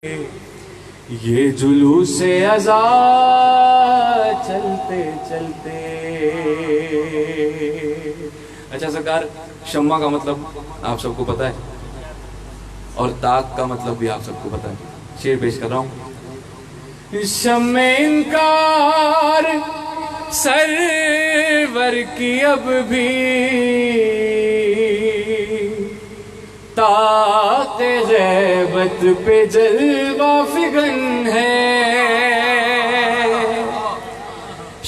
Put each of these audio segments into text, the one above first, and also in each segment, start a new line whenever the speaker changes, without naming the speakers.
یہ جلوس ازا چلتے چلتے. اچھا سرکار، شمع کا مطلب آپ سب کو پتہ ہے اور طاق کا مطلب بھی آپ سب کو پتہ ہے. شعر پیش کر رہا ہوں. شمع انکار سرور کی اب بھی طاق غیبت پہ جلوہ فگن ہے.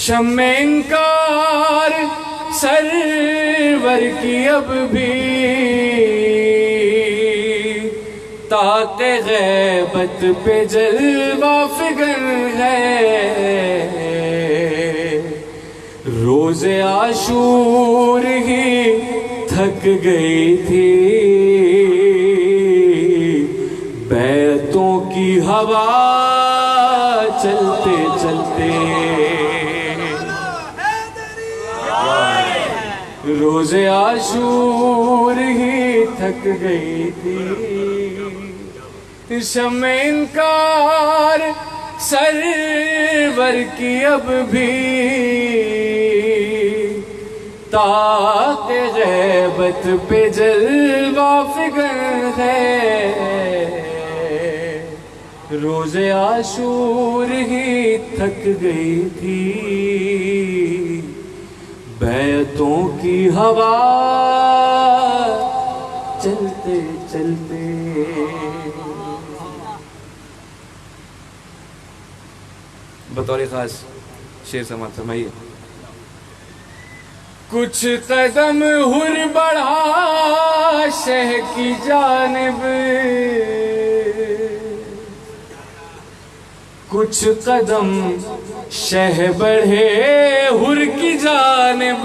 شمع انکار سرور کی اب بھی طاق غیبت پہ جلوہ فگن ہے. روز عاشور ہی تھک گئی تھی بیعتوں کی ہوا چلتے چلتے. روز عاشور ہی تھک گئی تھی. شمع انکار سرور کی اب بھی طاق غیبت پہ جلوہ فگن ہے. روز عاشور ہی تھک گئی تھی بیعتوں کی ہوا چلتے چلتے. بطور خاص شعر سماعت فرمائیے. کچھ قدم ہر بڑھا شہ کی جانب، کچھ قدم شہ بڑھے ہر کی جانب.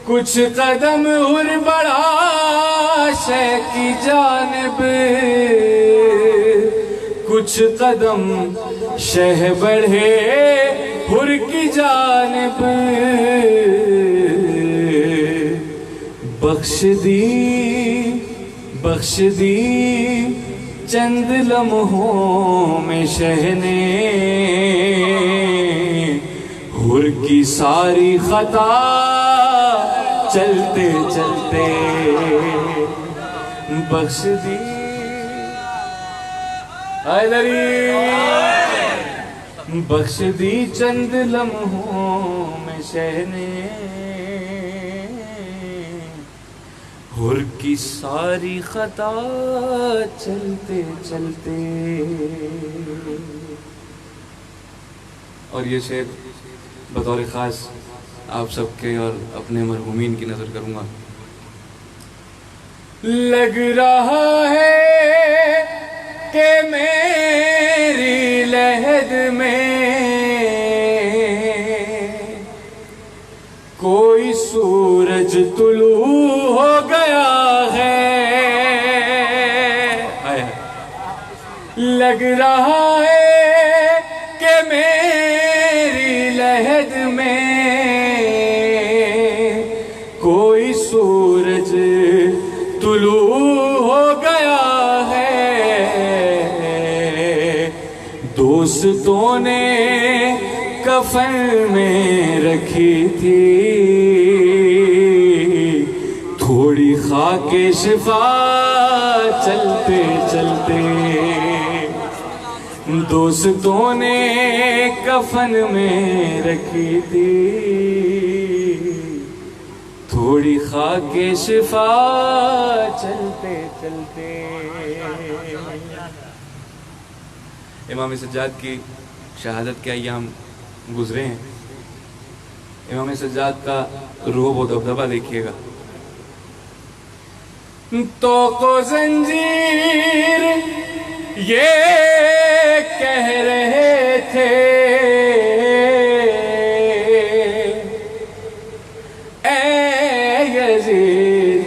کچھ قدم ہر بڑھا شہ کی جانب، کچھ قدم شہ بڑھے ہر کی جانب. بخش دی چند لمحوں میں شہ نے ہر کی ساری خطا چلتے چلتے. بخش دی بخش دی چند لمحوں میں شہ نے ہر کی ساری خطا چلتے چلتے. اور یہ شعر بطور خاص آپ سب کے اور اپنے مرحومین کی نظر کروں گا. لگ رہا ہے کہ میری لحد میں کوئی سورج طلوع ہو گیا ہے. لگ رہا ہے کہ میری لحد میں کوئی سورج طلوع ہو گیا ہے. دوستوں نے کفن میں رکھی تھی تھوڑی خاک شفا چلتے چلتے. دوستوں نے کفن میں رکھی تھی تھوڑی خاک شفا چلتے چلتے. امام سجاد کی شہادت کے ایام گزرے ہیں. امام سجاد کا روب و دبدبہ دیکھیے گا. طوق و زنجیر یہ کہہ رہے تھے اے یزید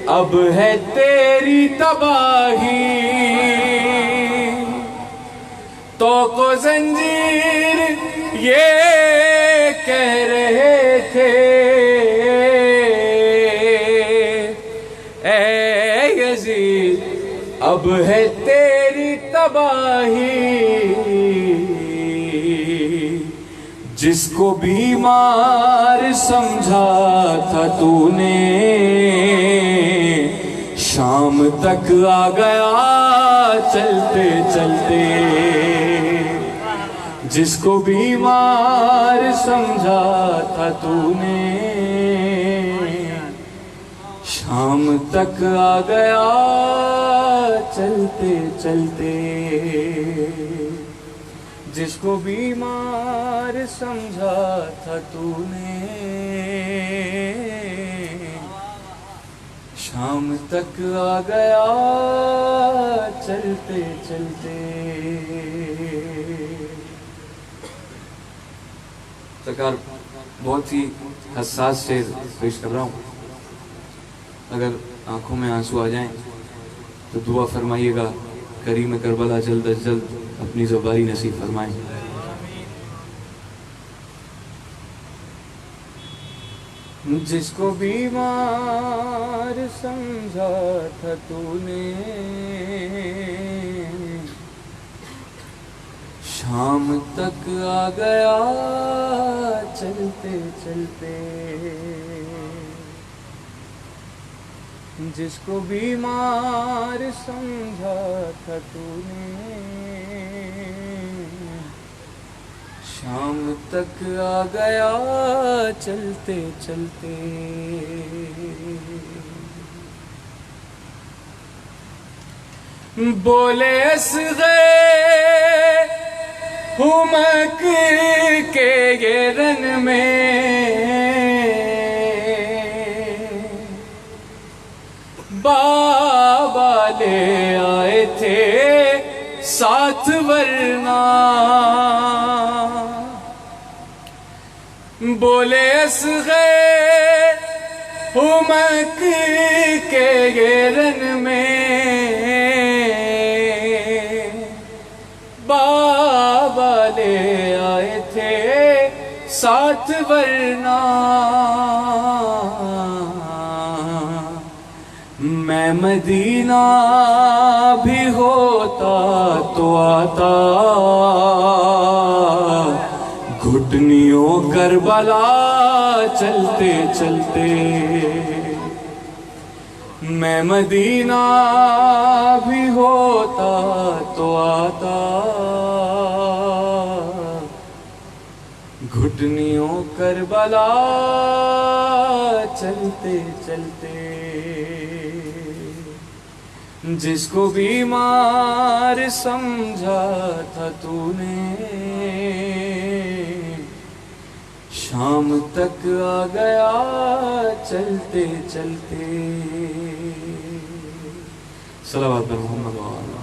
اب ہے تیری تباہی. طوق و زنجیر یہ کہہ رہے تھے اے یزید اب ہے تیری تباہی، جس کو بیمار سمجھا تھا تو نے شام تک آ گیا چلتے چلتے، جس کو بیمار سمجھا تھا تو نے شام تک آ گیا چلتے چلتے، جس کو بیمار سمجھا تھا تو نے شام تک آ گیا چلتے چلتے۔ سرکار بہت ہی حساس شعر پیش کر رہا ہوں، اگر آنکھوں میں آنسو آ جائیں تو دعا فرمائیے گا کریم کربلا جلد از جلد اپنی زباری نصیب فرمائیں۔ جس کو بیمار سمجھا تھا تو نے شام تک آ گیا چلتے چلتے، جس کو بیمار سمجھا تھا تو نے شام تک آ گیا چلتے چلتے۔ بولے اصغر ہوں مکر کے یہ رن میں، بابا لے آئے تھے ساتھ ورنہ، بولے اصغر ہوں مکر کے یہ رن میں، بابا لے آئے تھے ساتھ ورنہ، میں مدینہ بھی ہوتا تو آتا، گھٹنیوں کربلا چلتے چلتے، میں مدینہ بھی ہوتا تو آتا، گھٹنیوں کربلا چلتے چلتے، جس کو بیمار سمجھا تھا تو نے شام تک آ گیا چلتے چلتے۔ صلوات پر محمد وآلہ۔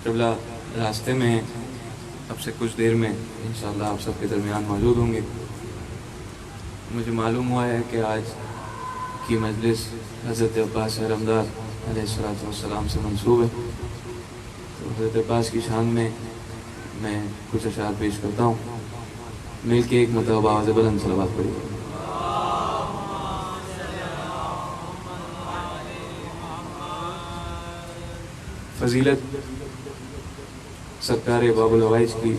قبلہ راستے میں اب سے کچھ دیر میں انشاءاللہ آپ سب کے درمیان موجود ہوں گے۔ مجھے معلوم ہوا ہے کہ آج کی مجلس حضرت عباس علمدار علیہ السلام سے منسوب ہے، تو حضرت عباس کی شان میں میں کچھ اشعار پیش کرتا ہوں، مل کے ایک مرتبہ آواز بلند صلوات پڑھیے۔ فضیلت سرکار باب الحوائج کی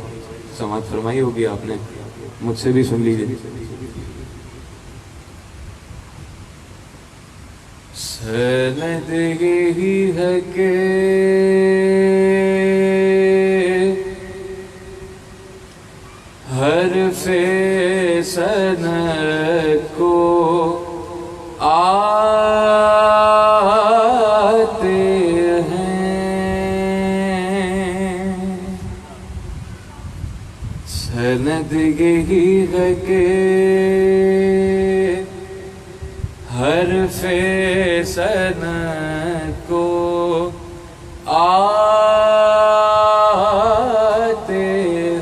سماعت فرمائی ہوگی آپ نے، مجھ سے بھی سن لیجیے۔ سند یہی ہے کہ حرف سند کو آتے ہیں، سند یہی ہے کہ حرف سند کو آتے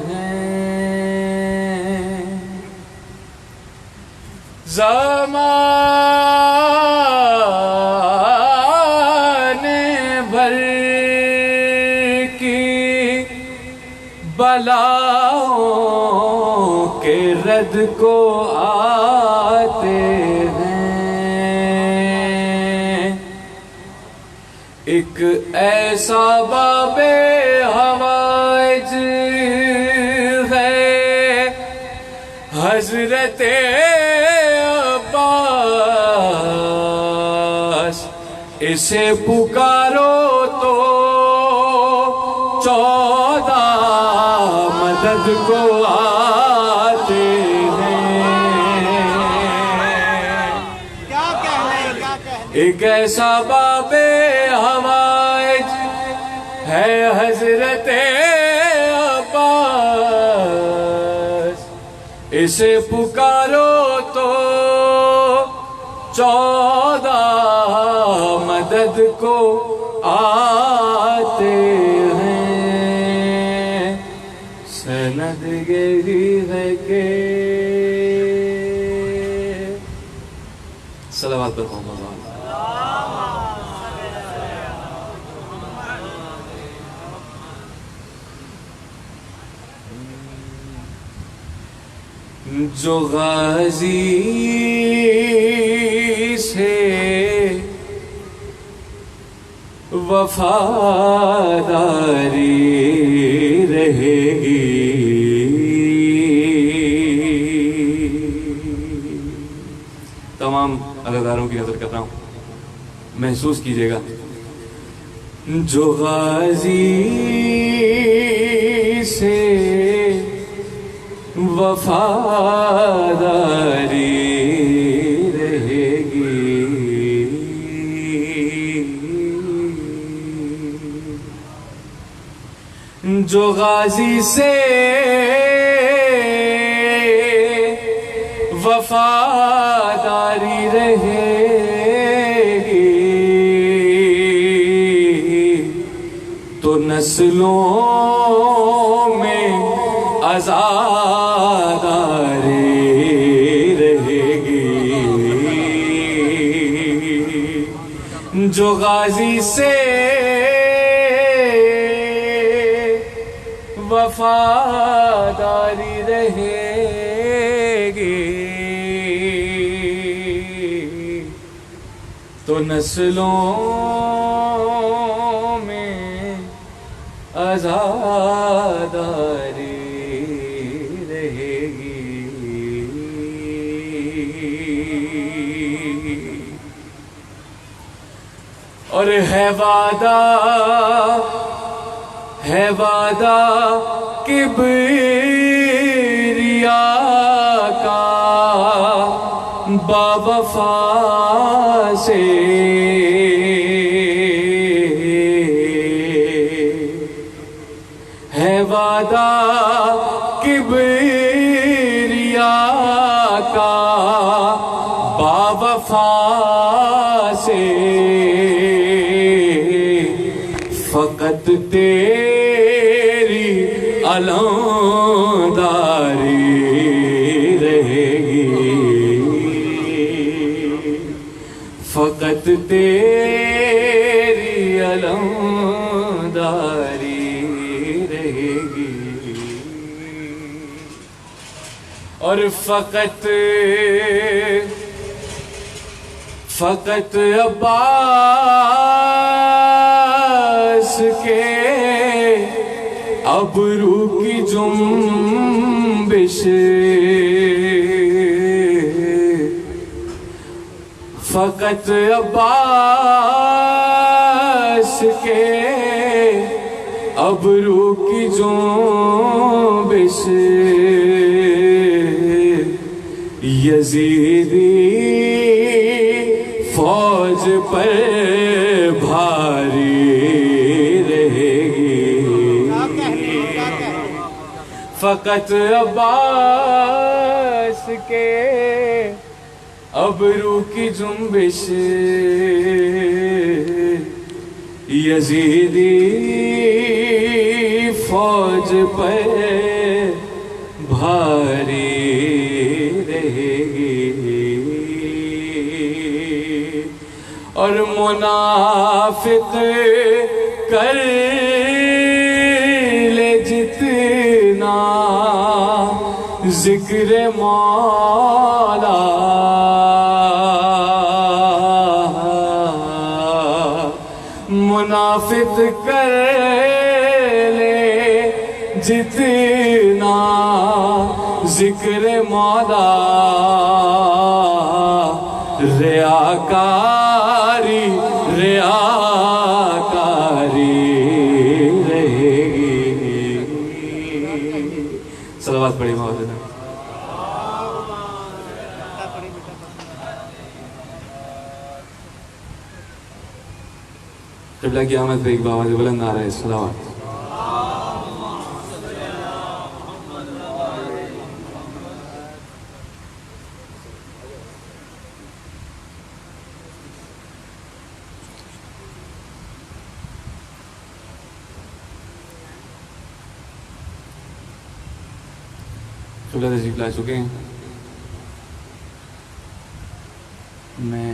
ہیں، زمانے بھر کی بلاؤں کے رد کو آتے ہیں، ایک ایسا باب حوائج ہے حضرت عباس، اسے پکارو تو 14 مدد کو آتے ہیں۔ ایک ایسا باب حوائج ہے حضرت عباس، اسے پکارو تو 14 مدد کو آتے ہیں۔ سند یہی ہے کہ صلوات پر محمد جو غازی سے وفاداری رہے گی، تمام اداکاروں کی نظر کر رہا ہوں، محسوس کیجئے گا۔ جو غازی سے وفاداری رہے گی، جو غازی سے وفاداری رہے گی تو نسلوں میں عزاداری رہے گی۔ جو غازی سے وفاداری رہے گی تو نسلوں میں عزاداری رہے گی۔ اور ہے وعدہ کبریا کا باوفا سے، ہے وعدہ کبریا کا باوفا سے، فقط تیری علمداری رہے گی، فقط تیری علمداری رہے گی۔ اور فقط عباس کے ابرو کی جنبش، فقط عباس کے ابرو کی جنبش، یزیدی فوج پر بھاری رہے گی، فقط عباس کے ابرو کی جنبش، یزیدی فوج پر بھاری رہے گی۔ اور منافق کر لے جتنا ذکر مولا، نافذ کر لے جتنا ذکر مولا، ریاکاری رہے گی۔ صلوات پڑھی مولانا۔ قبلہ کی آمد پہ ایک باواز بلند آ رہا ہے، صلوات۔ قبلہ تشریف لا چکے ہیں، میں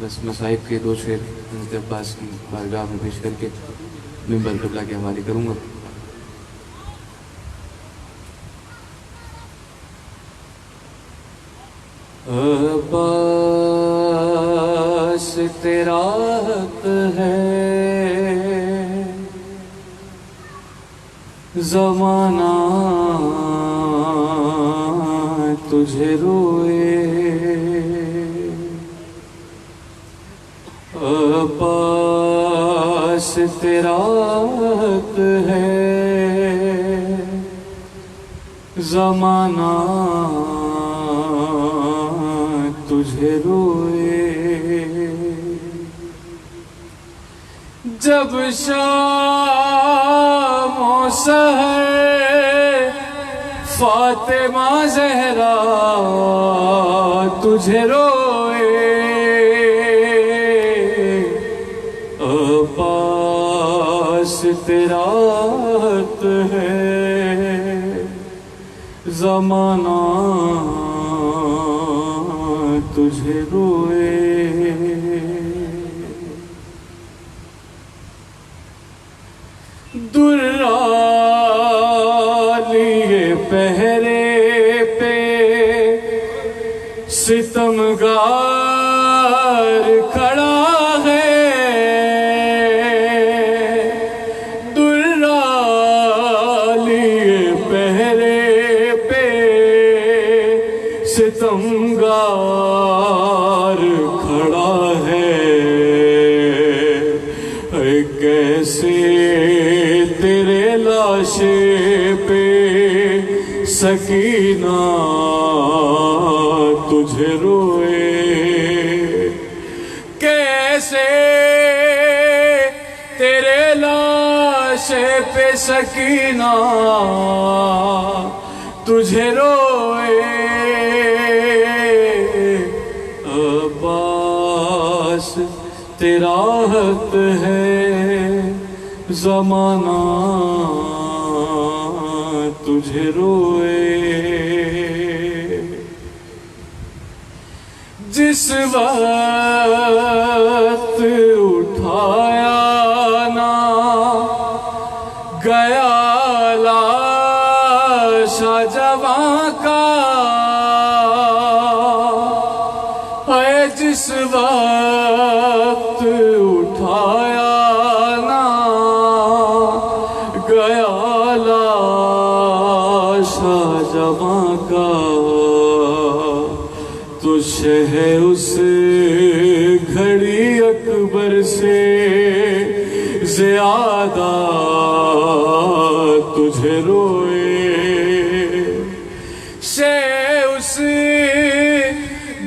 بس مصائب کے دو شعر حضرت عباس کی بارگاہ میں پیش کر کے منبر قبلہ کے حوالے کروں گا۔ عباس تیرا حق ہے، زمانہ تجھے روئے، عباس تیرا حق ہے، زمانہ تجھے روئے، جب شام و سحر فاطمہ زہرا تجھے روئے، عباس تیرا حق ہے، زمانہ تجھے روئے، درا لیے پہرے پہ ستمگار کھڑا ہے، درا لیے پہرے پہ ستمگار کھڑا ہے، کیسے تیرے لاشے پہ سکینہ تجھے روئے، کیسے تیرے لاشے پہ سکینہ تجھے روئے، عباس تیرا حق ہے، زمانہ تجھے روئے، جس وقت اٹھایا نہ گیا لاشا جواں کا، ہے جس وقت اٹھایا نہ گیا لاشا جواں کا، تو شہ اس گھڑی اکبر سے زیادہ تجھے روئے، شہ اس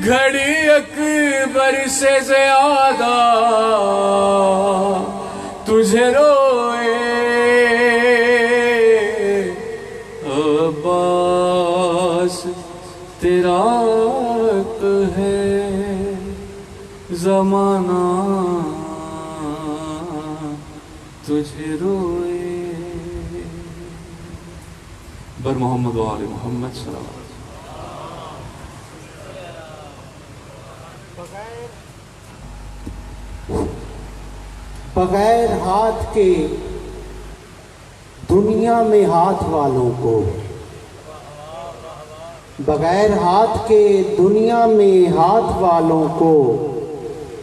گھڑی اکبر سے زیادہ تجھے روئے، عباس تیرا حق ہے، زمانہ تجھے روئے، بر محمد و آل محمد صلی اللہ علیہ وسلم۔
بغیر ہاتھ کے دنیا میں ہاتھ والوں کو، بغیر ہاتھ کے دنیا میں ہاتھ والوں کو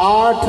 8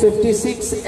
56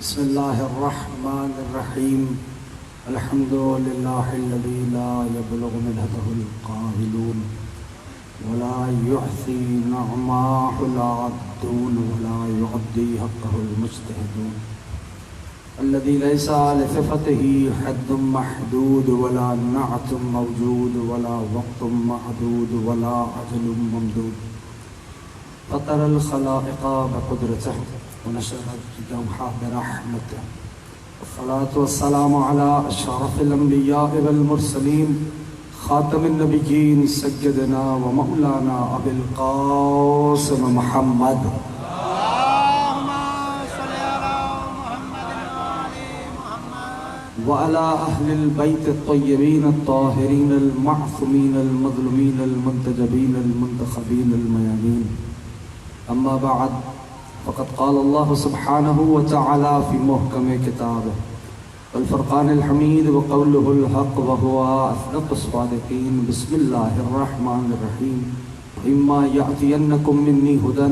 بسم الله الرحمن الرحيم الحمد لله الذي لا يبلغ مدحه القائلون ولا يحصي نعماه العادون ولا يعدي حقه المجتهدون الذي ليس لصفته حد محدود ولا نعت موجود ولا وقت معدود ولا أجل ممدود فطر الخلائق بقدرته ونشر الجوحى برحمته والصلاة والسلام على أشرف الأنبياء والمرسلين خاتم النبيين سيدنا ومولانا أبي القاسم محمد وعلى أهل البيت الطيبين الطاهرين المعصومين المظلومين المنتجبين المنتخبين الميامين. أما بعد فقد قال الله سبحانه وتعالى في محكم كتابه والفرقان الحميد وقوله الحق وهو أصدق الصادقين. بسم الله الرحمن الرحيم. إما يأتينكم مني هدى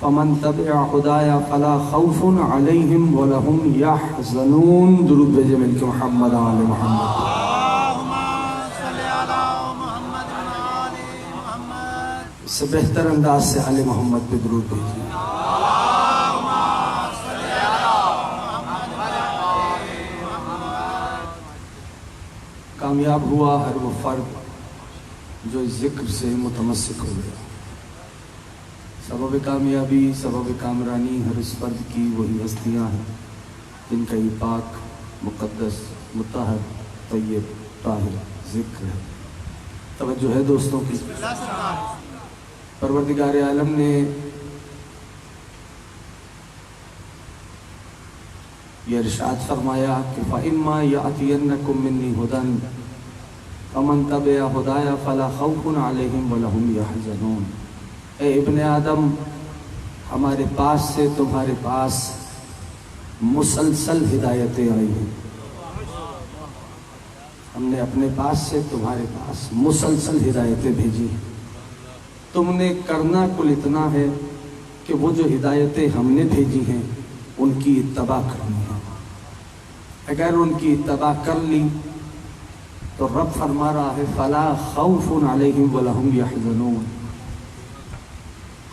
فمن تبع هدايا فلا خوف عليهم ولا هم يحزنون. درود بھیجے مل کے محمد آل محمد. اس سے بہتر انداز سے آل محمد پہ درود بھیجیے. کامیاب ہوا ہر وہ فرد جو ذکر سے متمسک ہو گیا. سبب کامیابی سبب کامرانی ہر اس فرد کی وہی ہستیاں ہیں جن کا یہ پاک مقدس مطہر طیب طاہر ذکر ہے. توجہ ہے دوستوں کی. پروردگار عالم نے یہ ارشاد فرمایا کہ فَإِمَّا يَأْتِيَنَّكُم مِّنِّي هُدًى فَمَن تَبِعَ هُدَايَ فَلَا خَوْفٌ عَلَيْهِمْ وَلَا هُمْ يَحْزَنُونَ. اے ابن آدم، ہمارے پاس سے تمہارے پاس مسلسل ہدایتیں آئی ہیں. ہم نے اپنے پاس سے تمہارے پاس مسلسل ہدایتیں بھیجی ہیں. تم نے کرنا کل اتنا ہے کہ وہ جو ہدایتیں ہم نے بھیجی ہیں ان کی اتباع کرنی ہے. اگر ان کی اتباع کر لی تو رب فرما رہا ہے فَلَا خَوْفٌ عَلَيْهِمْ وَلَا هُمْ يَحْزَنُونَ.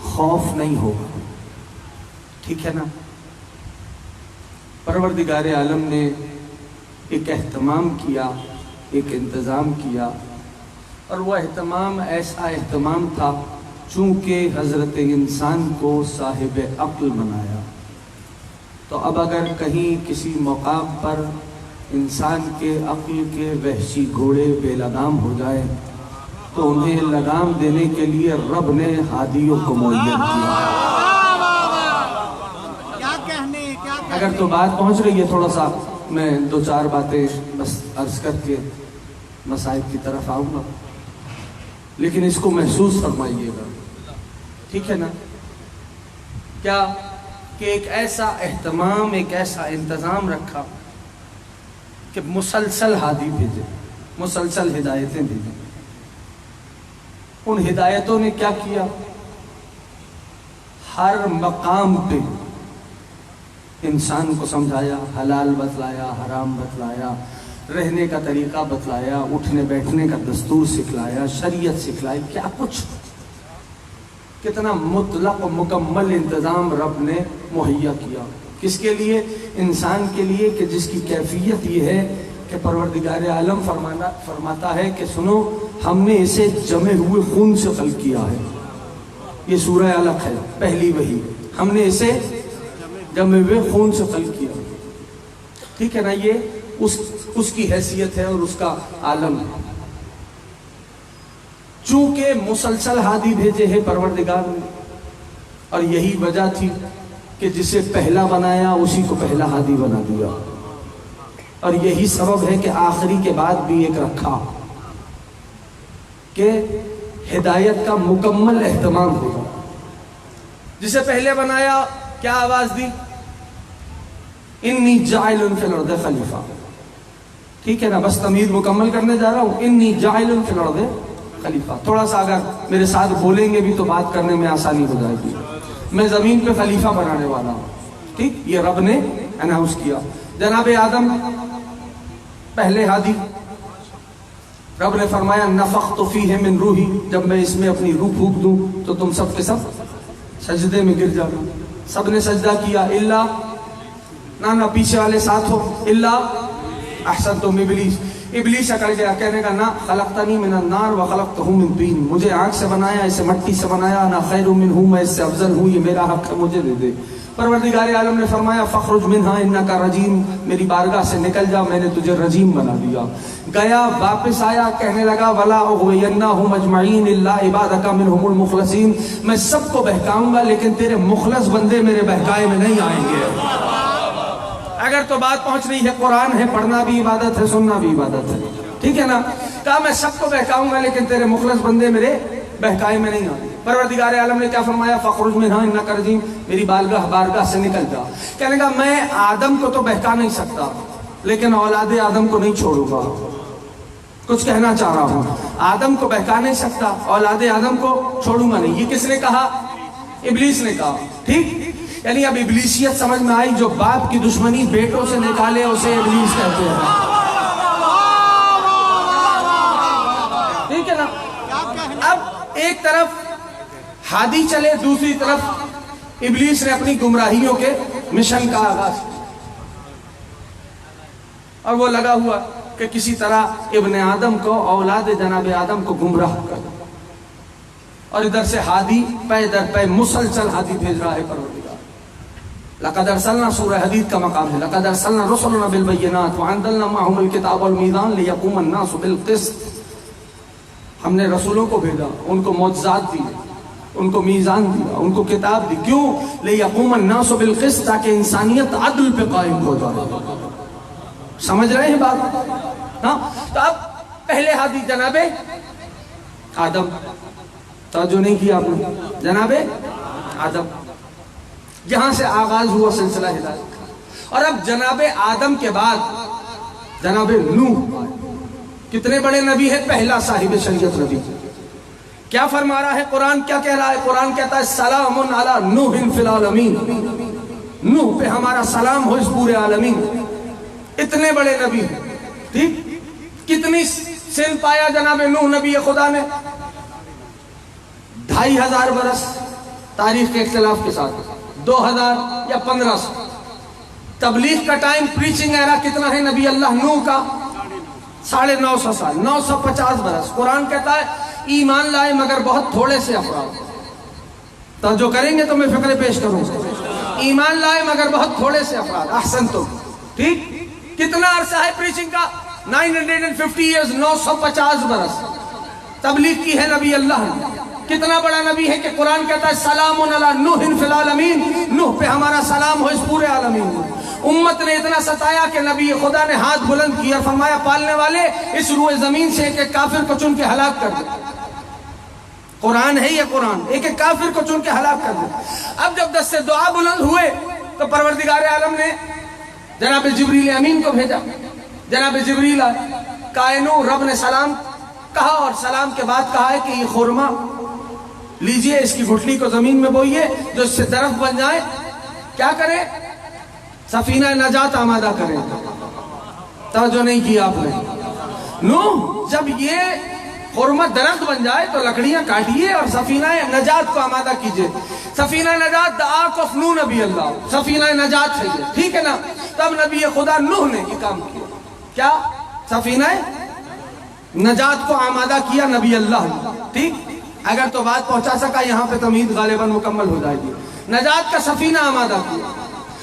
خوف نہیں ہوگا. ٹھیک ہے نا. پروردگار عالم نے ایک اہتمام کیا، ایک انتظام کیا، اور وہ اہتمام ایسا اہتمام تھا چونکہ حضرت انسان کو صاحب عقل بنایا. تو اب اگر کہیں کسی موقع پر انسان کے عقل کے وحشی گھوڑے بے لگام ہو جائے تو انہیں لگام دینے کے لیے رب نے ہادیوں کو معین کیا. اگر تو بات پہنچ رہی ہے تھوڑا سا میں دو چار باتیں بس عرض کر کے مسائل کی طرف آؤں گا، لیکن اس کو محسوس فرمائیے گا. ٹھیک ہے نا. کیا کہ ایک ایسا اہتمام، ایک ایسا انتظام رکھا کہ مسلسل ہادی بھیجے، مسلسل ہدایتیں بھیجیں. ان ہدایتوں نے کیا کیا؟ ہر مقام پہ انسان کو سمجھایا، حلال بتلایا، حرام بتلایا، رہنے کا طریقہ بتلایا، اٹھنے بیٹھنے کا دستور سکھلایا، شریعت سکھلائی. کیا کچھ، کتنا مطلق و مکمل انتظام رب نے مہیا کیا. کس کے لیے؟ انسان کے لیے، کہ جس کی کیفیت یہ ہے کہ پروردگار عالم فرماتا ہے کہ سنو، ہم نے اسے جمے ہوئے خون سے خلق کیا ہے. یہ سورہ علق ہے، پہلی وحی. ہم نے اسے جمے ہوئے خون سے خلق کیا. ٹھیک ہے نا. یہ اس کی حیثیت ہے اور اس کا عالم ہے. چونکہ مسلسل ہادی بھیجے ہیں پروردگار نے، اور یہی وجہ تھی کہ جسے پہلا بنایا اسی کو پہلا ہادی بنا دیا. اور یہی سبب ہے کہ آخری کے بعد بھی ایک رکھا کہ ہدایت کا مکمل اہتمام ہوگا. جسے پہلے بنایا کیا آواز دی؟ انی جاعل فی الارض خلیفہ. ٹھیک ہے نا. بس تمہید مکمل کرنے جا رہا ہوں. انی جاعل فی الارض خلیفہ. تھوڑا سا اگر میرے ساتھ بولیں گے بھی تو بات کرنے میں آسانی ہو جائے گی. میں زمین پہ خلیفہ بنانے والا ہوں. ٹھیک. یہ رب نے اناؤنس کیا. جناب آدم پہلے ہادی, رب نے فرمایا نفخت فیہ من روحی, جب میں اس میں اپنی روح پھونک دوں تو تم سب کے سب سجدے میں گر جانا. سب نے سجدہ کیا الا, نہ پیچھے والے ساتھ ہو, الا احسنتم ابلیس. ابلیس اکڑ گیا, کہنے کا نہ خلقتنی من النار وخلقتہ من طین, مجھے آگ سے بنایا اسے مٹی سے بنایا, انا خیر منہ, میں اس سے افضل ہوں, یہ میرا حق ہے, مجھے دے دے. پروردگار عالم نے فرمایا فخرج منہا انکا رجیم, میری بارگاہ سے نکل جا, میں نے تجھے رجیم بنا دیا. گیا واپس آیا, کہنے لگا ولا اغوینہم اجمعین الا عبادک منہم المخلصین, میں سب کو بہکاؤں گا لیکن تیرے مخلص بندے میرے بہکائے میں نہیں آئیں گے. اگر تو بات پہنچ رہی ہے, قرآن ہے, پڑھنا بھی عبادت ہے, سننا بھی عبادت ہے, ٹھیک ہے نا. کہا میں سب کو بہکاؤں گا لیکن تیرے مخلص بندے میرے بہکائے میں نہیں آئیں. پروردگار عالم نے کیا فرمایا فخرج منہا انکا رجیم, میری بارگاہ سے نکل جا. کہنے کا میں آدم کو تو بہکا نہیں سکتا لیکن اولاد آدم کو نہیں چھوڑوں گا. کچھ کہنا چاہ رہا ہوں, آدم کو بہکا نہیں سکتا, اولاد آدم کو چھوڑوں گا نہیں. یہ کس نے کہا؟ ابلیس نے کہا. ٹھیک, یعنی اب ابلیسیت سمجھ میں آئی. جو باپ کی دشمنی بیٹوں سے نکالے اسے ابلیس کہتے ہیں. ٹھیک ہے نا. اب ایک طرف ہادی چلے, دوسری طرف ابلیس نے اپنی گمراہیوں کے مشن کا آغاز کیا, اور وہ لگا ہوا کہ کسی طرح ابن آدم کو, اولاد جناب آدم کو گمراہ کر. اور ادھر سے ہادی پے در پے مسلسل ہادی بھیج رہا ہے پروردگار. لقد ارسلنا, سورہ حدید کا مقام ہے, لقد ارسلنا رسلنا بالبینات وانزلنا معهم الکتاب والمیزان لیقوم الناس بالقسط. ہم نے رسولوں کو بھیجا, ان کو معجزات دیے, ان کو میزان دیا, ان کو کتاب دی. کیوں؟ لیقوم الناس بالقسط, تاکہ انسانیت عدل پہ قائم ہو جائے. سمجھ رہے ہیں بات؟ ہاں. تو اب پہلے ہادی جناب آدم, توجہ نہیں کیا آپ نے, جناب آدم, یہاں سے آغاز ہوا سلسلہ ہدایت کا. اور اب جناب آدم کے بعد جناب نوح, کتنے بڑے نبی ہے؟ پہلا صاحب شریعت نبی. کیا فرما رہا ہے قرآن؟ کیا کہہ رہا ہے قرآن؟ کہتا ہے سلام علی نوح فی العالمین, نوح پہ ہمارا سلام ہو اس پورے عالمین. اتنے بڑے نبی ہیں. ٹھیک, کتنی سن پایا جناب نوح نبی خدا نے؟ 2500 برس تاریخ کے اختلاف کے ساتھ, 2000 یا 1500. تبلیغ کا ٹائم, پریچنگ ایرا کتنا ہے نبی اللہ نوح کا؟ 950 سال, 950 برس. قرآن کہتا ہے ایمان لائے مگر بہت تھوڑے سے افراد. توجہ کریں گے تو میں فکرے پیش کروں. ایمان لائے مگر بہت تھوڑے سے افراد. احسنتم. ٹھیک, کتنا عرصہ ہے پریچنگ کا؟ 950 ایئرز, 950 برس تبلیغ کی ہے نبی اللہ نے. کتنا بڑا نبی ہے کہ قرآن کہتا ہے سلام علی نوح فی العالمین, نوح پہ ہمارا سلام ہو اس پورے عالمین میں. امت نے اتنا ستایا کہ نبی خدا نے ہاتھ بلند کیا, فرمایا پالنے والے اس روئے زمین سے ایک ایک کافر کو چن کے ہلاک کر دے. قرآن ہے یہ قرآن, ایک ایک کافر کو چن کے ہلاک کر دے. اب جب دست سے دعا بلند ہوئے تو پروردگار عالم نے جناب جبریل امین کو بھیجا. جناب جبریل کائنو, رب نے سلام کہا اور سلام کے بعد کہا ہے کہ یہ خورما لیجئے, اس کی گھٹلی کو زمین میں بوئیے, جو اس سے درخت بن جائے. کیا کرے؟ سفینہ نجات آمادہ کریں. توجہ نہیں کیا آپ نے. نوح جب یہ خورما درخت بن جائے تو لکڑیاں کاٹیے اور سفینہ نجات کو آمادہ کیجئے. سفینہ نجات the ark of نوح نبی اللہ, سفینہ نجات ہے یہ, ٹھیک ہے نا. تب نبی خدا نوح نے یہ کام کیا. کیا؟ سفینہ نجات کو آمادہ کیا نبی اللہ نے. ٹھیک, اگر تو بات پہنچا سکا یہاں پہ تمہید غالباً مکمل ہو جائے گی. نجات کا سفینہ آمادہ کیا.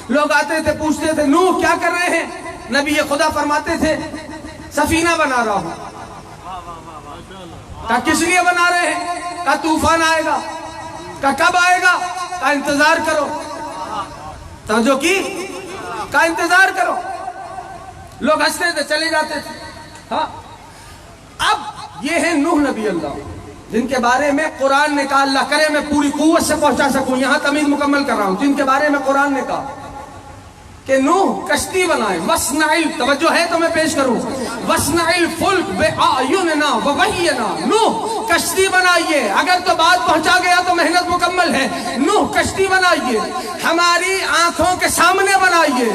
لوگ آتے تھے پوچھتے تھے نوح کیا کر رہے ہیں؟ نبی خدا فرماتے تھے سفینہ بنا رہا ہوں. کہا کس لیے بنا رہے ہیں؟ کہا طوفان آئے گا. کہا کب آئے گا؟ کہا انتظار کرو. توجہ کی؟ کہا انتظار کرو. لوگ ہنستے تھے, چلے جاتے تھے. ہاں, اب یہ ہے نوح نبی اللہ جن کے بارے میں قرآن نے کہا, اللہ کرے میں پوری قوت سے پہنچا سکوں, یہاں تمید مکمل کر رہا ہوں, جن کے بارے میں قرآن نے کہا کہ نوح کشتی بنائے. وَصْنَعِ, توجہ ہے تو میں پیش کروں, وَصْنَعِ الْفُلْكَ بِأَعْيُنِنَا وَوَحْيِنَا, نوح کشتی بنائیے. اگر تو بات پہنچا گیا تو محنت مکمل ہے. نوح کشتی بنائیے, ہماری آنکھوں کے سامنے بنائیے.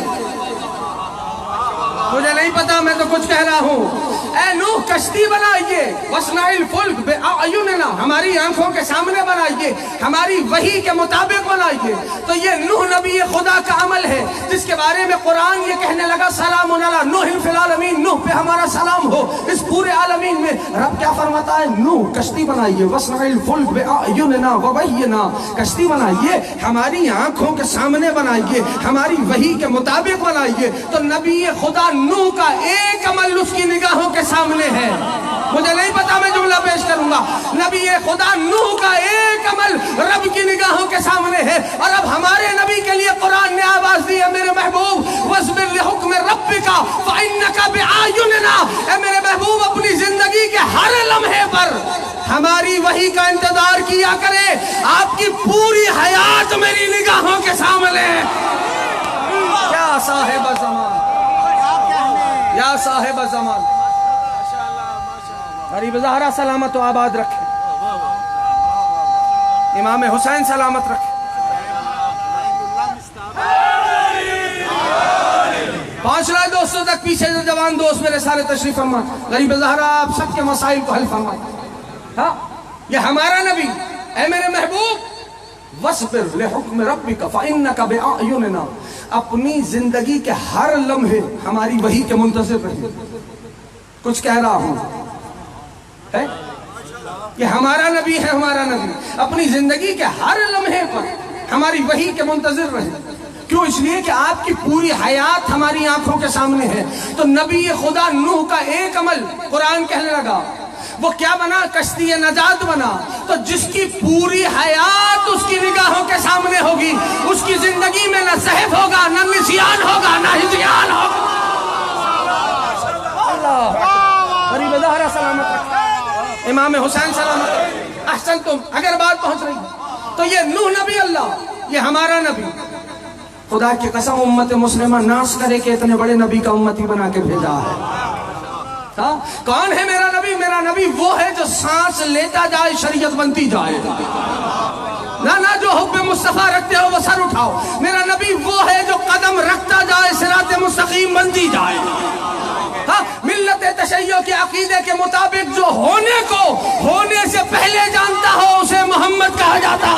مجھے نہیں پتا, میں تو کچھ کہہ رہا ہوں. اے نوح کشتی بنائیے, وَاصْنَعِ الْفُلْكَ بِأَعْيُنِنَا, ہماری آنکھوں کے سامنے بنائیے, ہماری وحی کے مطابق بنائیے. تو یہ نوح نبی خدا کا عمل ہے جس کے بارے میں قرآن یہ کہنے لگا سلام علی نوح فی العالمین, نوح پہ ہمارا سلام ہو اس پورے عالمین میں. رب کیا فرماتا ہے؟ نوح کشتی بنائیے, وَاصْنَعِ الْفُلْكَ بِأَعْيُنِنَا وَبَيِّنَا, کشتی بنائیے, ہماری آنکھوں کے سامنے بنائیے, ہماری وحی کے مطابق بنائیے. تو نبی خدا نوح کا ایک عمل اس کی نگاہوں کے سامنے ہے. مجھے نہیں پتا, میں جملہ پیش کروں گا. نبی خدا نوح کا ایک عمل رب کی نگاہوں کے سامنے ہے. اور اب ہمارے نبی کے لیے قرآن نے آواز دی ہے, میرے محبوب وَاصْبِرْ لِحُکْمِ رَبِّکَ فَإِنَّکَ بِأَعْیُنِنَا, اے میرے محبوب اپنی زندگی کے ہر لمحے پر ہماری وحی کا انتظار کیا کرے. آپ کی پوری حیات میری نگاہوں کے سامنے ہے. کیا صاحب زمان, یا صاحب زمان, غریب زہرا سلامت و آباد رکھے, امام حسین سلامت رکھے. 5 لاکھ دوستوں تک پیچھے جو جوان دوست میرے سارے تشریف فرما, غریب زہرا آپ سب کے مسائل کو حل فرمائے. ہاں, یہ ہمارا نبی, اے میرے محبوب وَاصْبِرْ لِحُکْمِ رَبِّکَ فَإِنَّکَ بِأَعْیُنِنَا, اپنی زندگی کے ہر لمحے ہماری وحی کے منتظر رہے. کچھ کہہ رہا ہوں, یہ ہمارا نبی ہے, ہمارا نبی اپنی زندگی کے ہر لمحے پر ہماری وحی کے منتظر رہے. کیوں؟ اس لیے کہ آپ کی پوری حیات ہماری آنکھوں کے سامنے ہے. تو نبی خدا نوح کا ایک عمل قرآن کہنے لگا, وہ کیا بنا؟ کشتی نجات بنا. تو جس کی پوری حیات اس کی نگاہوں کے سامنے ہوگی, اس کی زندگی میں نہ سہو ہوگا, نہ نسیان ہوگا, نہ ہذیان ہوگا. اللہ غریب زہرا سلامت رکھے, امام حسین سلامت رکھے. احسن تم, اگر بات پہنچ رہی تو یہ نوح نبی اللہ, یہ ہمارا نبی. خدا کی قسم امت مسلمہ ناز کرے کہ اتنے بڑے نبی کا امتی بنا کے بھیجا ہے. کون ہے میرا نبی؟ میرا نبی وہ ہے جو سانس لیتا جائے شریعت بنتی جائے. نہ جو حب مصطفیٰ رکھتے ہو وہ سر اٹھاؤ. میرا نبی وہ ہے جو قدم رکھتا جائے صراط مستقیم بنتی جائے. ملت تشیع کے عقیدے کے مطابق جو ہونے کو ہونے سے پہلے جانتا ہو اسے محمد کہا جاتا.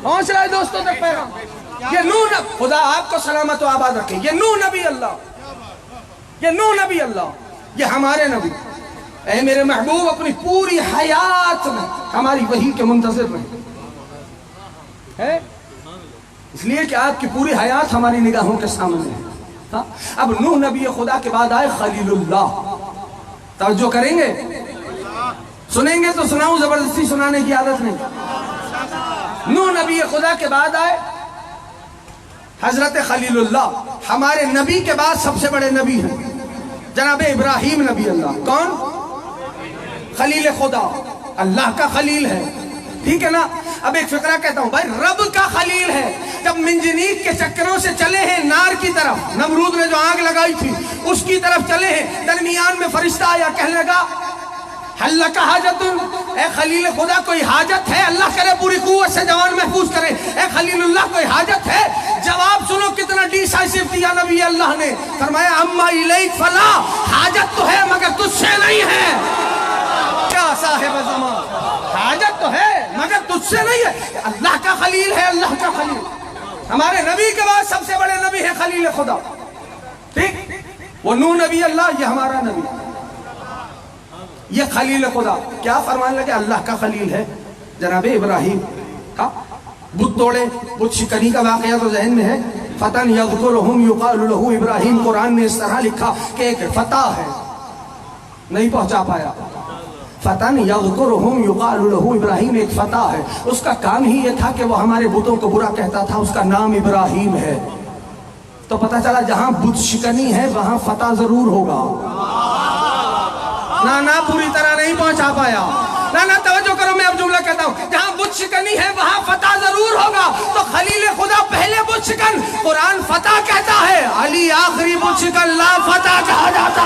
پہنچ رہا ہے دوستوں تک پیغام. یہ نوح نبی, خدا آپ کو سلامت و آباد رکھے, یہ نوح نبی اللہ, یہ نوح نبی اللہ, یہ ہمارے نبی. اے میرے محبوب اپنی پوری حیات میں ہماری وحی کے منتظر رہے, اس لیے کہ آپ کی پوری حیات ہماری نگاہوں کے سامنے ہے. اب نوح نبی خدا کے بعد آئے خلیل اللہ. توجہ کریں گے, سنیں گے تو سناؤں, زبردستی سنانے کی عادت نہیں. نوح نبی خدا کے بعد آئے حضرت خلیل اللہ. ہمارے نبی کے بعد سب سے بڑے نبی ہیں جناب ابراہیم نبی اللہ. کون؟ خلیل خدا, اللہ کا خلیل ہے, ٹھیک ہے نا. اب ایک فقرہ کہتا ہوں بھائی, رب کا خلیل ہے. جب منجنیق کے چکروں سے چلے ہیں نار کی طرف, نمرود نے جو آگ لگائی تھی اس کی طرف چلے ہیں, درمیان میں فرشتہ آیا, کہنے لگا حل لک حاجت, اے خلیل خدا کوئی حاجت ہے؟ اللہ کرے پوری قوت سے جوان محفوظ کرے. اے خلیل اللہ کوئی حاجت ہے؟ جواب سنو کتنا ڈیسائسو دیا نبی اللہ نے. فرمایا اما الیک فلا, حاجت تو ہے مگر تجھ سے نہیں ہے. کیا صاحب زمان, حاجت تو ہے مگر تجھ سے نہیں ہے. اللہ کا خلیل ہے, اللہ کا خلیل. ہمارے نبی کے بعد سب سے بڑے نبی ہے خلیل خدا, ٹھیک. وہ نوح نبی اللہ, یہ ہمارا نبی. یہ خلیل خدا کیا فرمان لگے؟ اللہ کا خلیل ہے جناب ابراہیم. بت توڑے, بت شکنی کا واقعہ تو ذہن میں ہے. فتن یذکرہم یقال لہ ابراہیم, قرآن نے اس طرح لکھا کہ ایک فتح ہے, نہیں پہنچا پایا. فتن یذکرہم یقال لہ ابراہیم, ایک فتح ہے, اس کا کام ہی یہ تھا کہ وہ ہمارے بتوں کو برا کہتا تھا, اس کا نام ابراہیم ہے. تو پتہ چلا جہاں بت شکنی ہے وہاں فتح ضرور ہوگا. نہ پوری طرح نہیں پہنچا پایا. نہ توجہ کرو, میں اب جملہ کہتا ہوں, جہاں بت شکنی ہے وہاں فتح ضرور ہوگا. تو خلیل خدا پہلے بت شکن, قرآن فتح کہتا ہے, علی آخری بت شکن لا فتح کہا جاتا.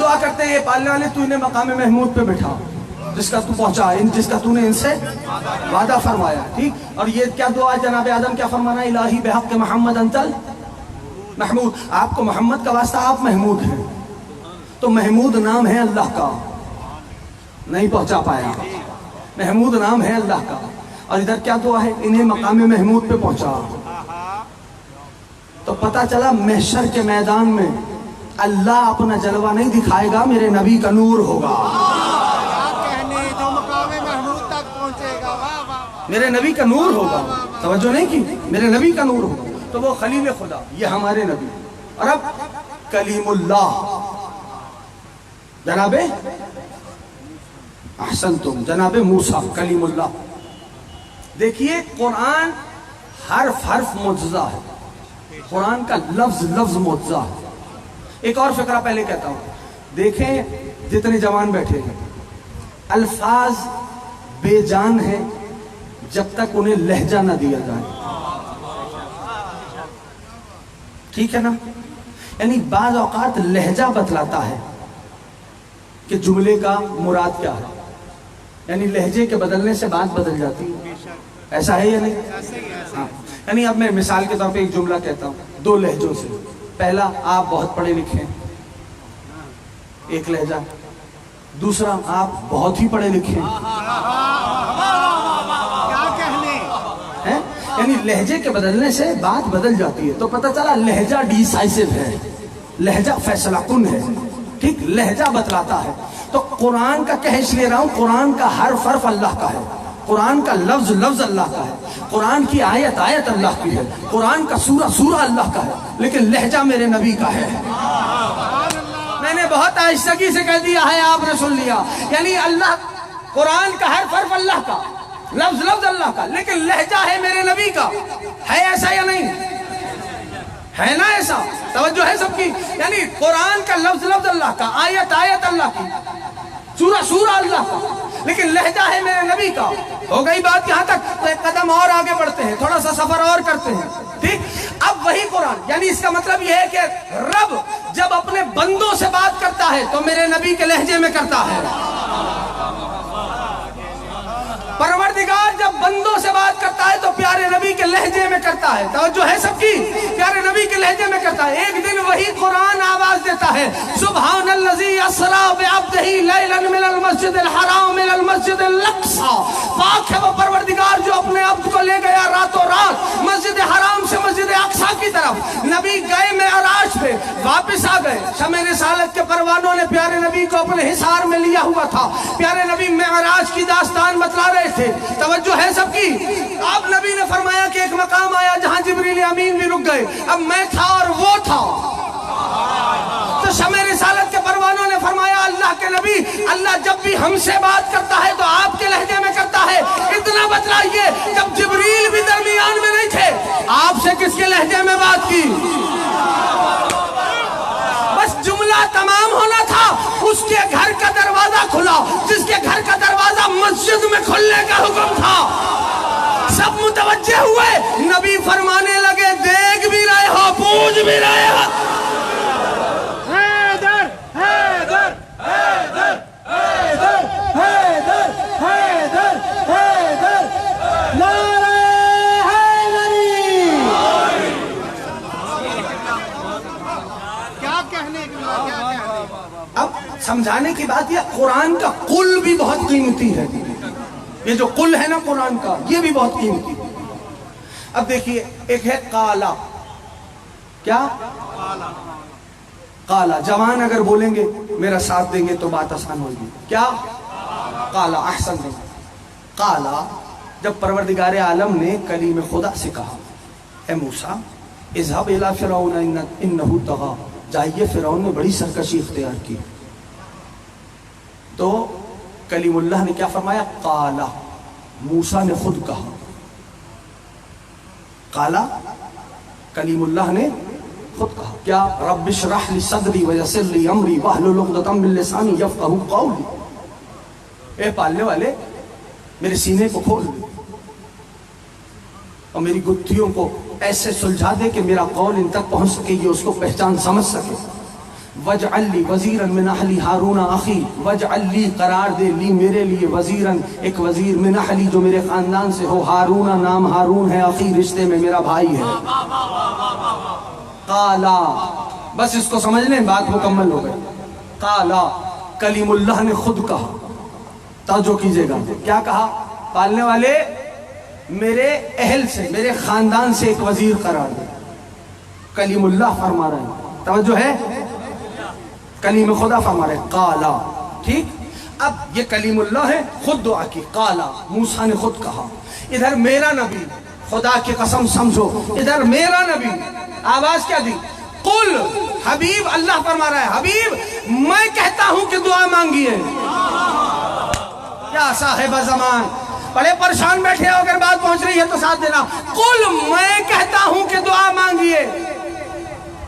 دعا کرتے ہیں، یہ پالنے والے تو انہیں مقام محمود پہ بٹھا جس کا تو پہنچا، جس کا تو نے ان سے وعدہ فرمایا، ٹھیک. اور یہ کیا دعا ہے جناب آدم کیا فرمانا؟ الہی بحق محمد انتل محمود. آپ کو محمد کا واسطہ، آپ محمود ہیں، تو محمود نام ہے اللہ کا، نہیں پہنچا پایا. محمود نام ہے اللہ کا. اور ادھر کیا دعا ہے؟ انہیں مقام محمود پہ پہنچا. تو پتہ چلا محشر کے میدان میں اللہ اپنا جلوہ نہیں دکھائے گا، میرے نبی کا نور ہوگا.
جو مقام محمود تک پہنچے گا، واہ واہ.
میرے نبی کا نور ہوگا. توجہ نہیں کی؟ میرے نبی کا نور ہوگا. تو وہ خلیل خدا، یہ ہمارے نبی. اور اب کلیم اللہ جناب احسنتم، جناب موسیٰ کلیم اللہ. دیکھیے قرآن حرف حرف معجزہ ہے، قرآن کا لفظ لفظ معجزہ ہے. ایک اور فقرہ پہلے کہتا ہوں، دیکھیں جتنے جوان بیٹھے ہیں، الفاظ بے جان ہیں جب تک انہیں لہجہ نہ دیا جائے. ٹھیک ہے نا؟ یعنی بعض اوقات لہجہ بتلاتا ہے کہ جملے کا مراد کیا ہے. یعنی لہجے کے بدلنے سے بات بدل جاتی ہے. ایسا ہے یا نہیں؟ ہاں. یعنی اب میں مثال کے طور پہ ایک جملہ کہتا ہوں دو لہجوں سے. پہلا، آپ بہت پڑھے لکھے ہیں، ایک لہجہ. دوسرا، آپ بہت ہی پڑھے لکھے ہیں.
کیا کہنے.
یعنی لہجے کے بدلنے سے بات بدل جاتی ہے. تو پتہ چلا لہجہ ڈیسائسو ہے، لہجہ فیصلہ کن ہے. ٹھیک، لہجہ بتلاتا ہے. تو قرآن کا کہہ اس لیے رہا ہوں، قرآن کا حرف حرف اللہ کا ہے، قرآن کا لفظ لفظ اللہ کا ہے، قرآن کی آیت آیت اللہ کی ہے، قرآن کا سورہ سورہ اللہ کا ہے، لیکن لہجہ میرے نبی کا ہے. میں نے بہت آہستگی سے کہہ دیا ہے، آپ نے سن لیا. یعنی اللہ، قرآن کا حرف حرف اللہ کا، لفظ لفظ اللہ کا، لیکن لہجہ ہے میرے نبی کا. ہے ایسا یا نہیں؟ ہے نا ایسا؟ توجہ ہے سب کی. یعنی قرآن کا لفظ لفظ اللہ کا، آیت آیت اللہ کی، سورہ سورہ اللہ کا، لیکن لہجہ ہے میرے نبی کا. ہو گئی بات یہاں تک؟ تو ایک قدم اور آگے بڑھتے ہیں، تھوڑا سا سفر اور کرتے ہیں. ٹھیک، اب وہی قرآن، یعنی اس کا مطلب یہ ہے کہ رب جب اپنے بندوں سے بات کرتا ہے تو میرے نبی کے لہجے میں کرتا ہے. پروردگار جب بندوں سے بات کرتا ہے تو پیارے نبی کے لہجے میں کرتا ہے. توجہ ہے سب کی؟ پیارے نبی کے لہجے میں کرتا ہے. ایک دن وہی قرآن آواز دیتا ہے، سبحان الذی اسری بعبدہ لیلا من المسجد الحرام الى المسجد الاقصی. پاک ہے وہ پروردگار جو اپنے عبد کو لے گیا راتوں رات مسجد حرام سے مسجد اقصی کی طرف. نبی گئے معراج پہ، واپس آ گئے. شمع رسالت کے پروانوں نے پیارے نبی کو اپنے حصار میں لیا ہوا تھا. پیارے نبی معراج کی داستان بتلا رہے تھے. توجہ ہے سب کی؟ اب نبی نے فرمایا کہ ایک مقام آیا جہاں جبریل امین بھی رک گئے. اب میں تھا اور وہ تھا. تو شمع رسالت کے پروانوں نے فرمایا اللہ کے نبی، اللہ جب بھی ہم سے بات کرتا ہے تو آپ کے لہجے میں کرتا ہے. اتنا بتلائیے، جب جبریل بھی درمیان میں نہیں تھے، آپ سے کس کے لہجے میں بات کی؟ بس جملہ تمام ہونا تھا. اس کے گھر کا دروازہ کھلا، جس کے گھر کا دروازہ مسجد میں کھلنے کا حکم تھا. سب متوجہ ہوئے، نبی فرمانے لگے دیکھ بھی رہے ہو، پوچھ بھی رہے ہو.
حیدر حیدر حیدر حیدر حیدر حیدر حیدر نعرہ حیدری. کیا کہنے کے لیے، کیا کہنے.
اب سمجھانے کی بات یہ، قرآن کا قل بھی بہت قیمتی ہے. یہ جو قل ہے نا قرآن کا، یہ بھی بہت قیمتی ہے. اب دیکھیے، ایک ہے قالا. کیا؟ قالا. جوان اگر بولیں گے، میرا ساتھ دیں گے تو بات آسان ہوگی. کیا؟ قالا. احسن دیں. قالا جب پروردگار عالم نے کلیم خدا سے کہا، اے موسیٰ اذهب الى فرعون انه طغى، جائیے فرعون نے بڑی سرکشی اختیار کی. تو کلیم اللہ نے کیا فرمایا؟ قالا. موسیٰ نے خود کہا. قالا کلیم اللہ نے خود کہا. کیا؟ رب اشرح لی صدری ویسر لی امری واحلل عقدۃ من لسانی یفقہوا قولی. اے پالنے والے، میرے سینے کو کھول دے اور میری گتھیوں کو ایسے سلجھا دے کہ میرا قول ان تک پہنچ سکے، یہ اس کو پہچان سمجھ سکے. وجعل لی وزیرا من اہلی ہارون اخی، وجعل لی قرار دے لی میرے لیے وزیرن ایک وزیر من اہلی جو میرے خاندان سے ہو، ہارون نام ہارون ہے، اخی رشتے میں میرا بھائی ہے۔ قالا، بس اس کو سمجھ لیں بات مکمل ہو گئی۔ قالا، کلیم اللہ نے خود کہا، توجہ کیجئے گا، کیا کہا؟ پالنے والے میرے اہل سے، میرے خاندان سے ایک وزیر قرار دے۔ کلیم اللہ فرما رہے ہیں، توجہ ہے، کلیم خدا فرما رہے ہیں۔ قالا، ٹھیک، اب یہ کلیم اللہ ہے، خود دعا کی۔ قالا، موسیٰ نے خود کہا۔ ادھر میرا نبی، خدا کی قسم سمجھو، ادھر میرا نبی آواز کیا دی؟ قل، حبیب، اللہ فرما رہا ہے حبیب میں کہتا ہوں کہ دعا مانگیے۔ کیا صاحب زمان، بڑے پریشان بیٹھے ہو، اگر بات پہنچ رہی ہے تو ساتھ دینا۔ قل، میں کہتا ہوں کہ دعا مانگیے،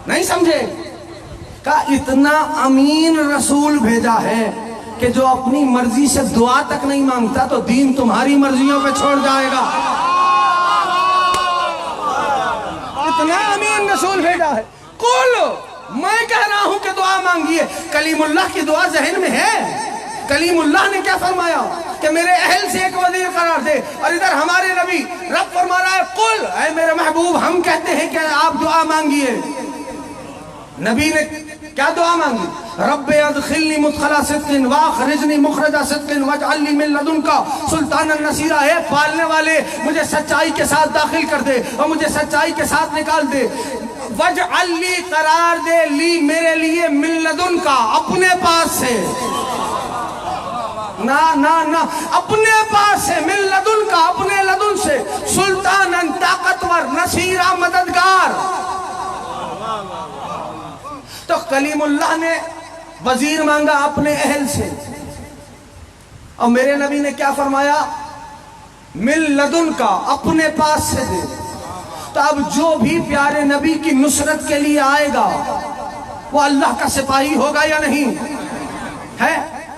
نہیں سمجھے؟ کہا اتنا امین رسول بھیجا ہے کہ جو اپنی مرضی سے دعا تک نہیں مانگتا تو دین تمہاری مرضیوں پہ چھوڑ جائے گا۔ اتنا امین رسول بھیجا ہے۔ قل، میں کہہ رہا ہوں کہ دعا مانگیے۔ کلیم اللہ کی دعا ذہن میں ہے۔ کلیم اللہ نے کیا فرمایا کہ میرے اہل سے ایک وزیر قرار دے، اور ادھر ہمارے نبی رب فرما رہا ہے قل، اے میرے محبوب ہم کہتے ہیں کہ آپ دعا مانگیے۔ نبی نے کیا دعا مانگی؟ رب ادخلنی مدخل صدق واخرجنی مخرج صدق واجعل لی من لدنک سلطانا نصیرا۔ ہے پالنے والے مجھے سچائی کے ساتھ داخل کر دے اور مجھے سچائی کے ساتھ نکال دے۔ واجعل لی، قرار دے، لی میرے لیے، من لدنک، اپنے پاس سے، نہ اپنے پاس سے، من لدن کا، اپنے لدن سے، سلطاناً، طاقتور، نصیرہ، مددگار۔ تو کلیم اللہ نے وزیر مانگا اپنے اہل سے، اور میرے نبی نے کیا فرمایا؟ من لدن کا، اپنے پاس سے دے۔ تو اب جو بھی پیارے نبی کی نصرت کے لیے آئے گا وہ اللہ کا سپاہی ہوگا یا نہیں ہے؟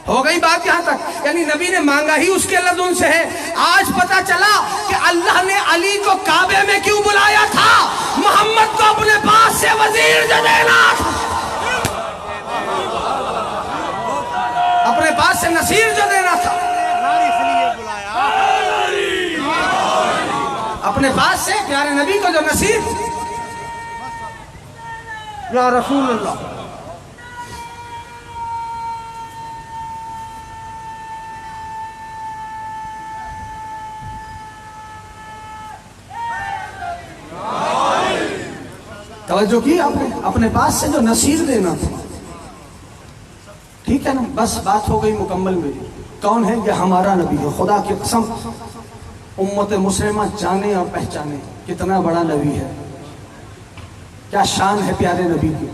ہو گئی بات یہاں تک، یعنی نبی نے مانگا ہی اس کے لدن سے ہے۔ آج پتا چلا کہ اللہ نے علی کو کعبے میں کیوں بلایا تھا؟ محمد کو اپنے پاس سے وزیر جو دینا تھا، اپنے پاس سے نصیر جو دینا تھا، اپنے پاس سے پیارے نبی کو جو نصیر، یا رسول اللہ۔ توجہ کی آپ نے؟ اپنے پاس سے جو نصیر دینا تھا، ٹھیک ہے نا؟ بس بات ہو گئی مکمل میری۔ کون ہے؟ یہ ہمارا نبی ہے، خدا کی قسم امت مسلمہ جانے اور پہچانے کتنا بڑا نبی ہے، کیا شان ہے پیارے نبی کی۔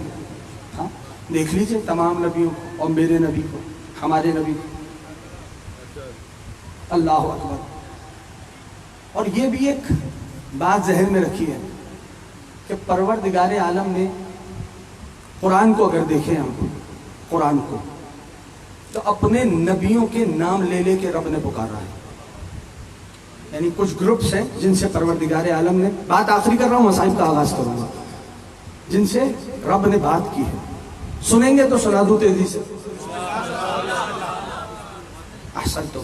ہاں دیکھ لیجئے تمام نبیوں کو اور میرے نبی کو، ہمارے نبی کو، اللہ اکبر۔ اور یہ بھی ایک بات ذہن میں رکھی ہے کہ پروردگار عالم نے قرآن کو اگر دیکھیں ہم قرآن کو، تو اپنے نبیوں کے نام لے لے کے رب نے پکارا ہے۔ یعنی کچھ گروپس ہیں جن سے پروردگار عالم نے، بات آخری کر رہا ہوں، مصائب کا آغاز کروں گا، جن سے رب نے بات کی ہے۔ سنیں گے تو سنا دوں تیزی سے۔ احسن، تو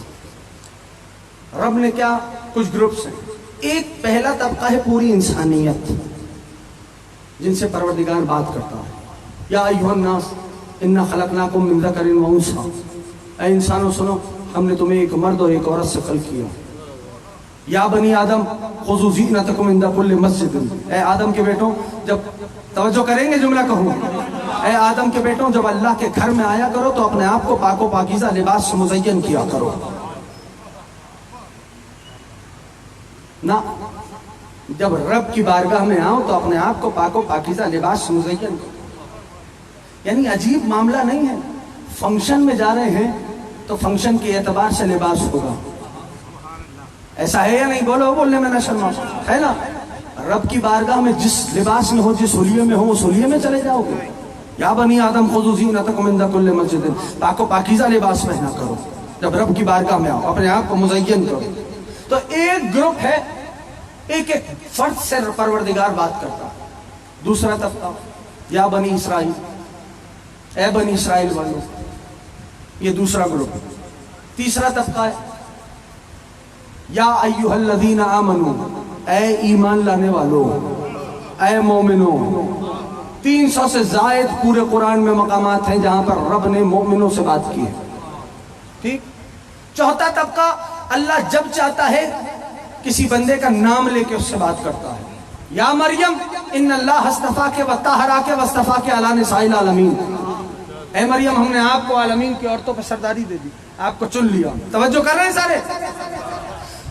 رب نے کیا، کچھ گروپس ہیں۔ ایک پہلا طبقہ ہے پوری انسانیت، جن سے پروردگار بات کرتا ہے۔ یا ایھا الناس انا خلقناکم من ذکر و انثی، اے انسانوں سنو، ہم نے تمہیں ایک مرد اور ایک عورت سے خلق کیا۔ یا بنی آدم خذوا زینتکم عند کل مسجد، اے آدم کے بیٹوں، جب توجہ کریں گے جملہ کہوں، اے آدم کے بیٹوں جب اللہ کے گھر میں آیا کرو تو اپنے آپ کو پاک و پاکیزہ لباس سے مزین کیا کرو۔ نہ جب رب کی بارگاہ میں آؤ تو اپنے آپ کو پاک و پاکیزہ لباس سے مزین کرو۔ یعنی عجیب معاملہ نہیں ہے، فنکشن میں جا رہے ہیں تو فنکشن کے اعتبار سے لباس ہوگا، ایسا ہے یا نہیں؟ بولو، بولنے میں نہ شرما، ہے نا؟ رب کی بارگاہ میں جس لباس میں ہو، جس حلیے میں ہو، اس حلیے میں چلے جاؤ گے۔ یا بنی آدم خذوا زینتکم عند کل مسجد، پاک و پاکیزہ لباس پہنا کرو، جب رب کی بارگاہ میں آؤ اپنے آپ کو مزین کرو۔ تو ایک گروپ ہے، ایک ایک فرد سے پروردگار بات کرتا۔ دوسرا طبقہ، یا بنی اسرائیل، اے بنی اسرائیل والوں، یہ دوسرا گروپ۔ تیسرا طبقہ ہے یا ایھا الذین آمنو، اے ایمان لانے والوں، اے مومنوں۔ 300 سے زائد پورے قرآن میں مقامات ہیں جہاں پر رب نے مومنوں سے بات کی ہے، ٹھیک۔ چوتھا طبقہ، اللہ جب چاہتا ہے کسی بندے کا نام لے کے اس سے بات کرتا ہے۔ یا مریم ان اللہ اصطفاک و طہراک واصطفاک علی نساء العالمین، اے مریم ہم نے آپ کو عالمین کی عورتوں پہ سرداری دے دی، آپ کو چن لیا۔ توجہ کر رہے ہیں سارے؟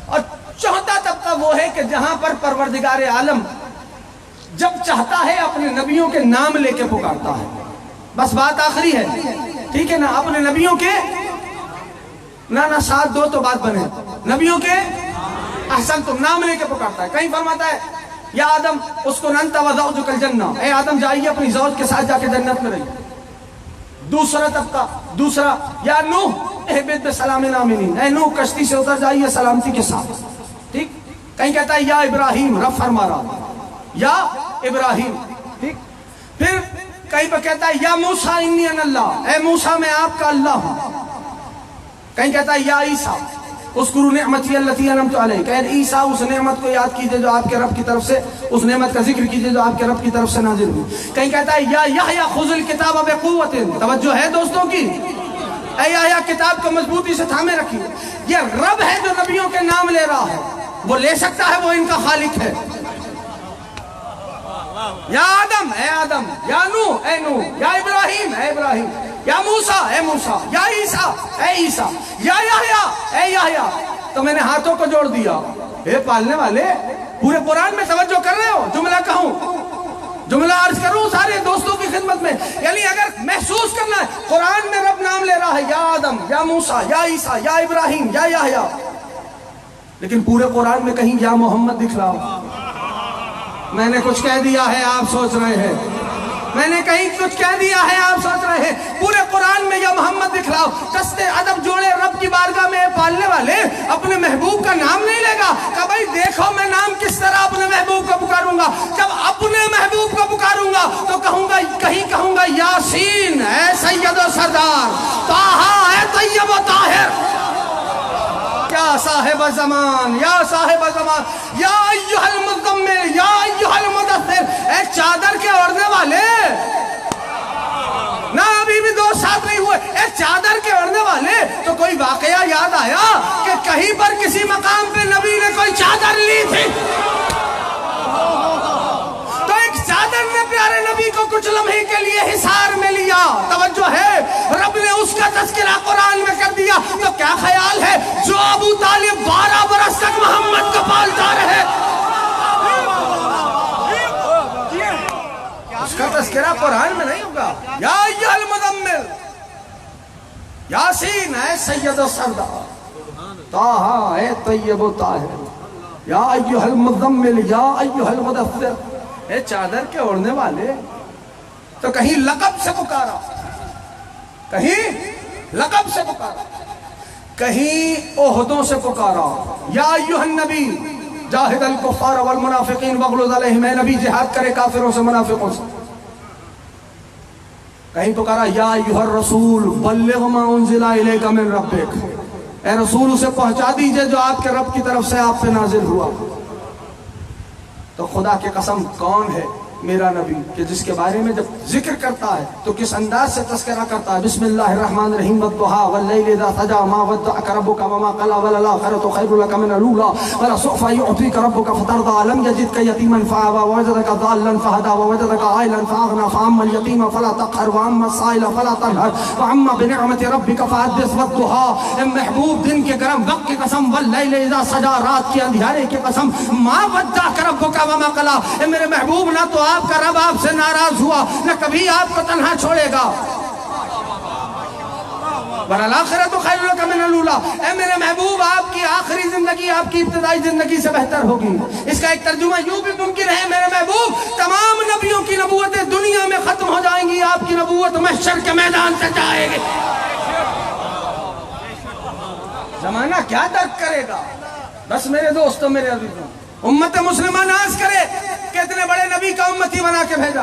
اور چوتھا طبقہ وہ ہے کہ جہاں پر پروردگار عالم جب چاہتا ہے اپنے نبیوں کے نام لے کے پکارتا ہے۔ بس بات آخری ہے، ٹھیک ہے نا؟ اپنے نبیوں کے نہ ساتھ دو تو بات بنے، نبیوں کے احسن تم نام لے کے پکارتا ہے۔ کہیں فرماتا ہے یا آدم اسکن انت و زوجک الجنہ، اے آدم جائیے اپنی زوج کے ساتھ جا کے جنت میں رہیے۔ دوسرا طبقہ، دوسرا یا نوح اہبط بسلام آمنین، اے نوح کشتی سے اتر جائیے سلامتی کے ساتھ، ٹھیک۔ کہیں کہتا ہے یا ابراہیم، رب فرما رہا یا ابراہیم، ٹھیک۔ پھر کہیں پہ کہتا ہے یا موسیٰ انی انا اللہ، اے موسیٰ میں آپ کا اللہ ہوں۔ کہیں کہتا ہے یا عیسیٰ اذکروا نعمتی التی انعمت علیک، اے عیسیٰ اس نعمت کو یاد کیجئے جو آپ کے رب کی طرف سے، اس نعمت کا ذکر کیجئے جو آپ کے رب کی طرف سے نازل ہوئی۔ کہیں کہتا ہے یا یحییٰ خذ الکتاب بقوۃ، توجہ ہے دوستوں کی، اے یحییٰ کتاب کو مضبوطی سے تھامے رکھیے۔ یہ رب ہے جو نبیوں کے نام لے رہا ہے، وہ لے سکتا ہے، وہ ان کا خالق ہے۔ یا آدم اے آدم، یا نوح اے نوح، یا ابراہیم اے ابراہیم، یا موسیٰ اے موسیٰ، یا عیسیٰ اے عیسیٰ، یا یحییٰ اے یحییٰ۔ تو میں نے ہاتھوں کو جوڑ دیا۔ اے پالنے والے، پورے قرآن میں توجہ کر رہے ہو؟ جملہ کہوں، جملہ عرض کروں سارے دوستوں کی خدمت میں، یعنی اگر محسوس کرنا ہے قرآن میں رب نام لے رہا ہے یا آدم، یا موسیٰ، یا عیسیٰ، یا ابراہیم، یا یحییٰ، لیکن پورے قرآن میں کہیں یا محمد دکھ رہا ہو؟ میں نے کچھ کہہ دیا ہے، آپ سوچ رہے ہیں، میں نے کہیں کچھ کہہ دیا ہے، آپ سوچ رہے ہیں۔ پورے قرآن میں یا محمد دکھلاؤ، دستے ادب جوڑے رب کی بارگاہ میں پالنے والے اپنے محبوب کا نام نہیں لے گا کہ بھائی دیکھو میں نام کس طرح اپنے محبوب کو پکاروں گا۔ جب اپنے محبوب کو پکاروں گا تو کہوں گا، کہیں کہوں گا یاسین اے سید و سردار، طٰہٰ اے طیب و طاہر، یا صاحب زمان، یا صاحب زمان، یا ایھا المزمل، یا ایھا المدثر، اے چادر کے اوڑھنے والے، نہ ابھی بھی دو ساتھ نہیں ہوئے، اے چادر کے اوڑھنے والے۔ تو کوئی واقعہ یاد آیا کہ کہیں پر کسی مقام پہ نبی نے کوئی چادر لی تھی؟ تو ایک چادر نے پیارے نبی کو کچھ لمحے کے لیے حصار میں لیا، توجہ ہے، رب نے اس کا تذکرہ قرآن میں کر دیا۔ تو کیا خیال ہے جو ابو طالب 12 برس تک محمد کو پالتا رہے، اس کا تذکرہ قرآن میں نہیں ہوگا؟ یا ایھا المزمل، یاسین اے سید و سردار، طٰہٰ اے طیب و طاہر، یا ایھا المزمل، یا ایھا المدثر، اے چادر کے اوڑھنے والے۔ تو کہیں لقب سے پکارا، کہیں لقب سے پکارا، کہیں عہدوں سے پکارا، یا ایھا النبی جاہد الکفار والمنافقین واغلظ علیہم، اے نبی جہاد کرے کافروں سے منافقوں سے۔ کہیں پکارا یا ایھا الرسول بلغ ما انزل الیک من ربک، اے رسول اسے پہنچا دیجئے جو آپ کے رب کی طرف سے آپ پہ نازل ہوا۔ تو خدا کی قسم کون ہے میرا نبی کہ جس کے بارے میں جب ذکر کرتا ہے تو کس انداز سے تذکرہ کرتا ہے؟ بسم اللہ الرحمن الرحیم، والضحیٰ واللیل اذا سجیٰ ما ودعک ربک وما قلیٰ وللآخرۃ خیر لک من الاولیٰ ولسوف یعطیک ربک فترضیٰ لم یجدک یتیما فآویٰ ووجدک ضالا فہدیٰ ووجدک عائلا فأغنیٰ فأما اليتیم فلا تقہر وأما السائل فلا تنہر وأما بنعمت ربک فحدث، والضحیٰ، اے محبوب دن کے گرم وقت کی قسم، واللیل اذا سجیٰ رات کے اندھیرے کی قسم، ما ودعک ربک وما قلیٰ، اے میرے محبوب نہ تو آپ کا رب آپ سے ناراض ہوا، نہ کبھی آپ کو تنہا چھوڑے گا، وَلَلْآخِرَةُ خَيْرٌ لَكَ مِنَ الْأُولَىٰ، اے میرے محبوب آپ کی آخری زندگی آپ کی ابتدائی زندگی سے بہتر ہوگی۔ اس کا ایک ترجمہ یوں بھی ممکن ہے، میرے محبوب تمام نبیوں کی نبوتیں دنیا میں ختم ہو جائیں گی، آپ کی نبوت محشر کے میدان سے جائے گی۔ زمانہ کیا درک کرے گا؟ بس میرے دوستوں، میرے عزیزوں، امت مسلمہ ناز کرے کہ اتنے بڑے نبی کا امتی بنا کے بھیجا۔